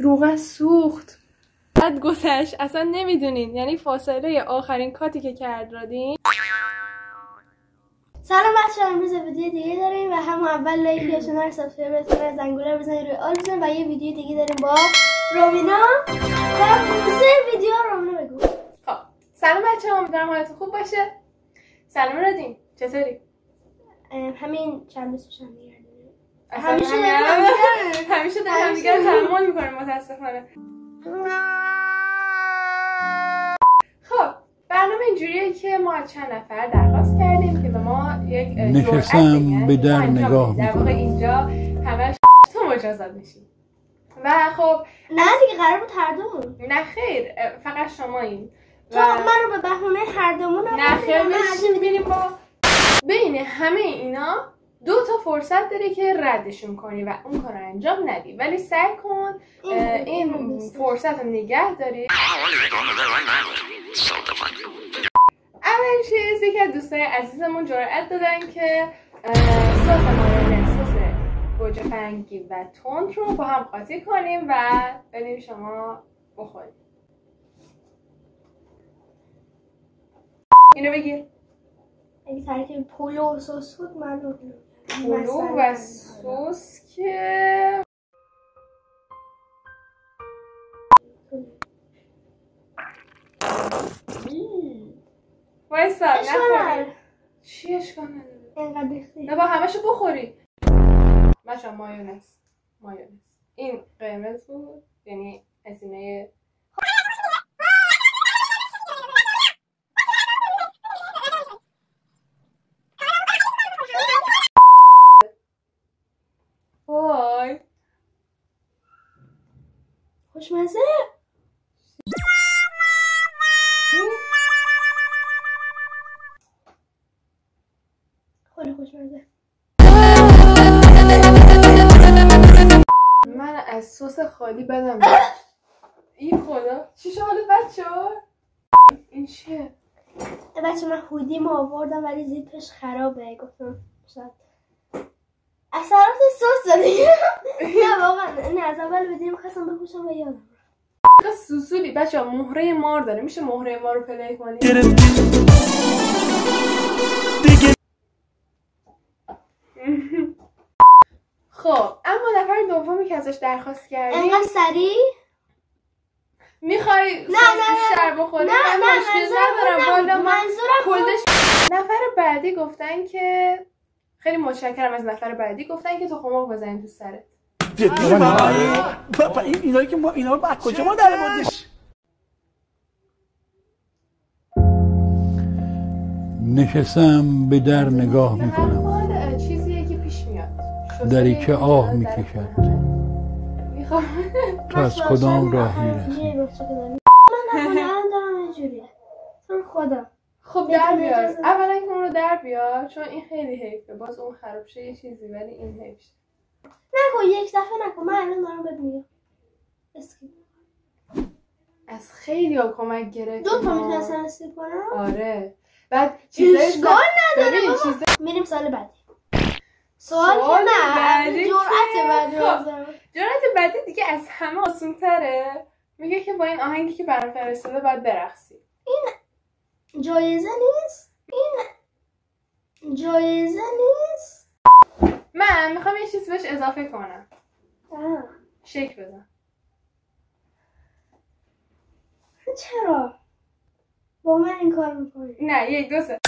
روغن سوخت. بعد گذشت اصلا نمیدونین، یعنی فاصله آخرین کاتی که کرد رادین. سلام بچه‌ها، امروز ویدیو دیگه داریم و همون اول لایک یا چنل سابسکرایب کنید، زنگوله بزنید، روی آل بزنید و یه ویدیو دیگه داریم با رومینا و موزه ویدیو رومینا بگو. خب سلام بچه‌ها، امیدوارم حالتون خوب باشه. سلام رادین، چطوری؟ همین چند روز پیش هم دیگه همیشه داریم دیگه تحمل می‌کنیم متاسفانه. خب برنامه اینجوریه که ما از چند نفر درخواست کردیم که به ما یک نشستم به در نگاه در واقع اینجا همش تو مجازات میشیم و خب نه دیگه قرار بود هر دومون. نه خیر، فقط شماییم تو منو به بهونه هر دومون نه خیر می‌بینیم. با بین همه اینا 2 تا فرصت داری که ردشون کنی و اون کار رو انجام ندی، ولی سعی کن این فرصت رو نگه داری. اول چیزی که دوستای عزیزمون جرأت دادن که سس مایونز، سس گوجه فرنگی و تند رو با هم قاطی کنیم و بدیم شما بخوریم. اینو بگیر. اگه ترکیب پلو و سس بود معلوم پلو و سس که وایسا نخوری. چی اشکال نداره؟ اینقدر بخوری نه با همشو بخوری. مثلا مایونز این قرمز بود، یعنی هزینه وای خوشمزه. خیلی خوشمزه. من از سس خالی بدم میاد. این خدا چی شد بچه‌ها؟ این چیه؟ بچه من هودیمو آوردم ولی زیپش خرابه، گفتم شاید اثرات سس داره. نه واقعا نه، از اول بدیم خواستم بپوشم و یادم سوسولی. بچه‌ها مهره مار داره، میشه مهره مار رو پلی کنی؟ خب اما نفر دومی که ازش درخواست کردیم اینقدر سریع میخوای بیشتر بخوری؟ نه مشکل ندارم. منظورم کلش. نفر بعدی گفتن که خیلی متشکرم از نفر بعدی، گفتن که تخم مرغ بزنیم تو سرت. اینایی که ما اینا رو از کجا ما در آوردیش؟ نشستم به در نگاه میکنم، چیزیه که پیش میاد، دری که آه میکشد تو از کدام راه میرسی. من نکنم دارم اینجوریه تو خدا. خب در بیار، اولا که اون رو در بیار چون این خیلی حیفه، باز اون خراب شه یه چیزی ولی این حیف شه. نکن یک دفعه نکن، من الان دارم بهت میگم از خیلی ها کمک گرفت. 2 تا میتونستم اسکیپ کنم. آره بعد چیزای اشکال نداره بابا. میریم سال بعدی. سوال که نه جرأت بعدی دیگه از همه آسون تره. میگه که با این آهنگی که برام فرستاده باید برقصی. این جایزه نیست؟ این جایزه نیست؟ من میخوام یه چیز بهش اضافه کنم. شیک بزن. چرا؟ با من این کار میکنی؟ نه 1 2 3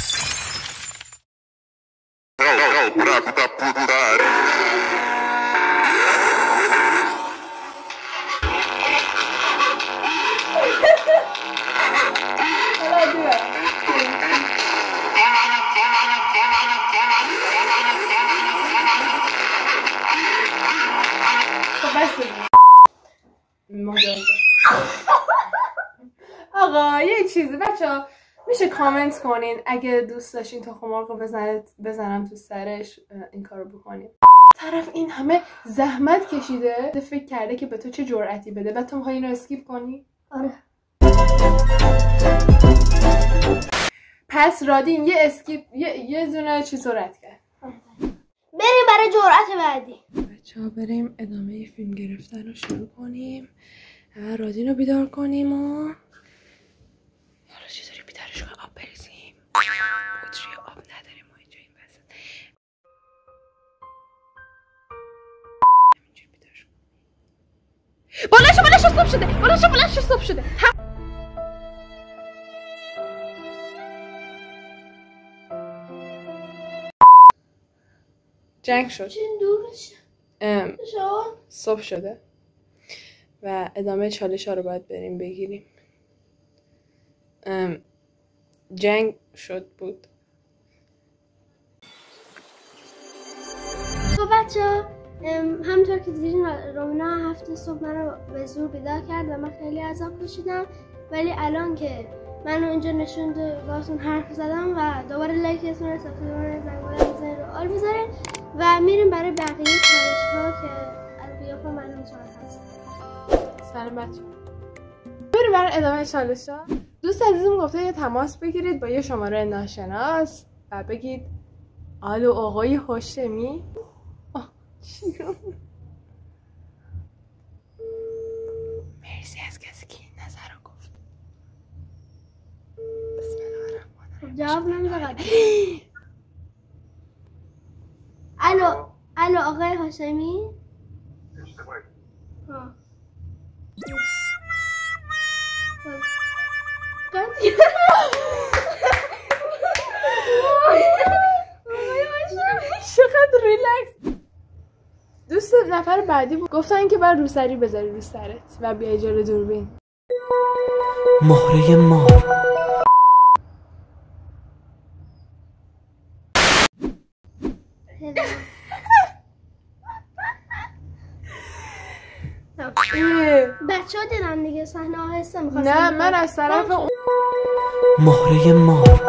آقا یه چیزی بچه‌ها میشه کامنت کنین اگه دوست داشتین تخم مرغ رو بزنم تو سرش این کارو بکنین. طرف این همه زحمت کشیده، فکر کرده که به تو چه جرأتی بده، بعد تو میخوای اینو اسکیپ کنی؟ آره. پس رادین یه اسکیپ یه دونه چیز رو رد کرد. بریم برای جرأت بعدی. بچه‌ها بریم ادامه فیلم گرفتن رو شروع کنیم. رادین رو بیدار کنیم و حالا چطوری بیدارش کنیم؟ آب بریزیم. بطری آب نداریم ما اینجا این وسط. همینجوری بیدارش کنیم. بلند شو صبح شده. بلند شو صبح شده. جنگ شد. چین دورش صبح شده و ادامه چالش ها رو باید بریم بگیریم. جنگ شد بود. خب بچه همونطور که دیدین رومینا هفته صبح من رو به زور بیدار کرد و من خیلی عذاب کشیدم، ولی الان که منو اینجا نشونده باشون حرف زدم و دوباره لایکتون رو سابسکرایب زنگوله بزنید رو آل بذارید و میریم برای بقیه چالش ها که از قیافه معلوم چقدر هست. سلام بچه، بریم برای ادامه چالش ها. دوست عزیزم گفته یه تماس بگیرید با یه شماره ناشناس و بگید الو آقای هاشمی. مرسی از کسی که این نظر رو گفت. بسم الله الرحمن الرحیم. جواب نمیده. الو آقای هاشمی. اشتباهی. چقدر ریلکس. دوست نفر بعدی بود گفتن که باید روسری بذاری رو سرت و بیای جلو دوربین. مهره مار. بچه ها دیدن دیگه صحنه آهسته میخواستم. نه من از طرف اون. مهره مار.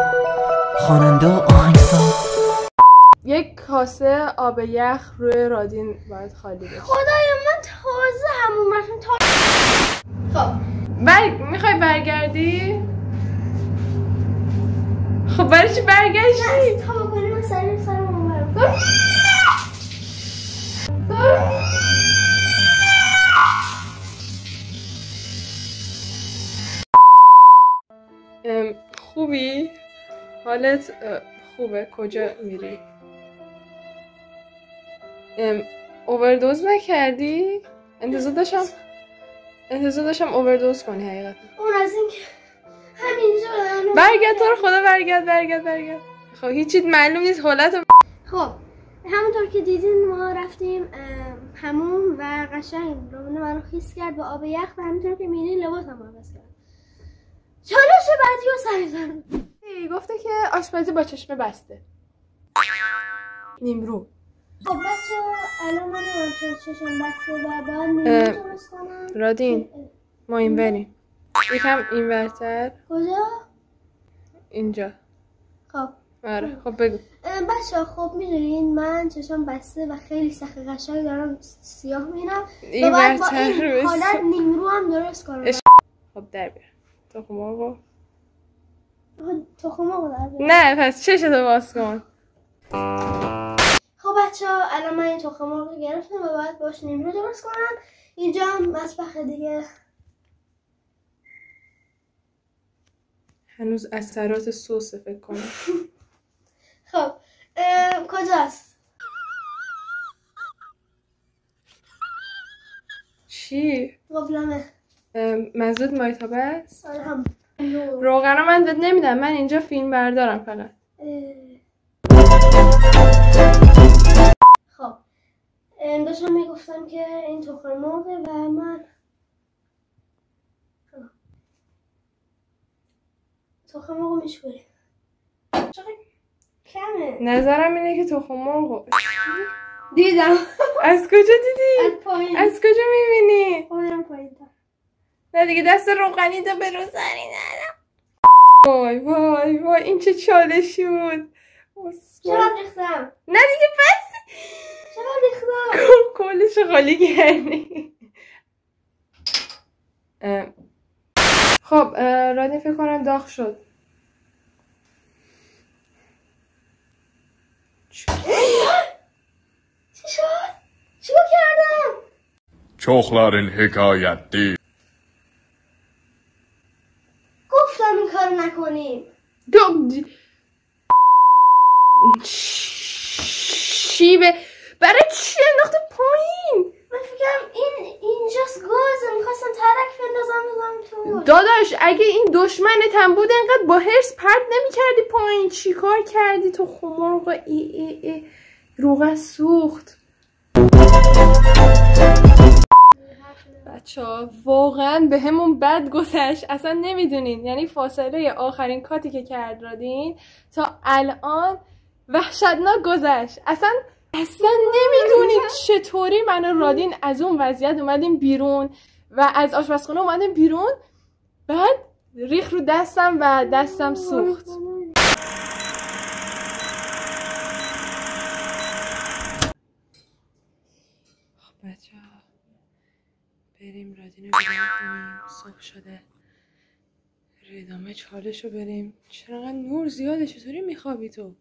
خواننده و آهنگساز. یک کاسه آب یخ روی رادین باید خالی بشه. خدایا من تازه همون رفتم خب میخوای برگردی؟ خب برای چی برگشتی؟ تا بکنی من سرم برم. خوبی؟ حالت خوبه؟ کجا میری؟ اووردوز نکردی؟ انتظار داشتم اووردوز کنی حقیقتا. اون از این که همینجا برگرد، تو رو خدا برگرد. خب هیچی معلوم نیست حالت. خب همونطور که دیدین ما رفتیم همون و قشنگ رومونه منو خیس کرد با آب یخ و همونطور که میدین لباسم عوض کرد. چالش بعدی رو سر زدم. گفته که آشپزی با چشم بسته. نیمرو. خب بچه الان من چشم بسته و باید نیمرو درست کنم. رادین ما این بریم یکم این ورتر. کجا؟ اینجا. خب آره خب بگو. بچه خب میدونین من چشم بسته و خیلی سخت قشنگ دارم سیاه میبینم این و باید با ورتر این حالت نیمرو هم درست کنم. خب در بیار تخم مرغ. تخم مرغ در بیار. نه پس چشتو باز کن. خب بچه ها الان من این تخم مرغ گرفتم و باید باش نیمرو درست کنم. اینجا هم مطبخ دیگه. هنوز اثرات سس فکر کنم. خب کجاست؟ چی؟ قبلمه. منظورت مایتابه است؟ آره هم روغنا من بهت نمیدم، من اینجا فیلم بردارم فقط. خب داشتم میگفتم که این تخم مرغه و من تخم مرغ میشوریم. چقدر کمه. نظرم اینه که تخم مرغ دیدم. از کجا دیدی؟ از پایین. از کجا میبینی؟ میرم پایین تا. نه دیگه دست روغنی تا به رو سری ندم. وای این چه چالشی بود. چقدر ریختم؟ نه دیگه بس. چقدر ریختم؟ کلش خالی کردی. خب رادین فکر کنم داغ شد. چی شد؟ چیکار کردم؟ Çoxların hekayətdir. گفتم این کارو نکنیم. چی برای چی انداخته پایین؟ من فکرم اینجاست گازه، میخواستم ترک بندازم تو. داداش اگه این دشمنت هم بود انقدر با هرس پرت نمی کردی پایین. چی کار کردی تو خمارقا؟ ای روغن سوخت. بچه‌ها واقعا به همون بد گذشت، اصلا نمیدونین. یعنی فاصله آخرین کاتی که کرد رادین تا الان وحشتناک گذشت. اصلا نمیدونید چطوری من و رادین از اون وضعیت اومدیم بیرون و از آشپزخونه اومدیم بیرون، بعد ریخ رو دستم و دستم سوخت. خب بچه‌ها بریم رادین رو بیرون کنیم. صبح شده. ادامه چالش رو بریم. چرا انقدر نور زیاده؟ چطوری میخوابی تو؟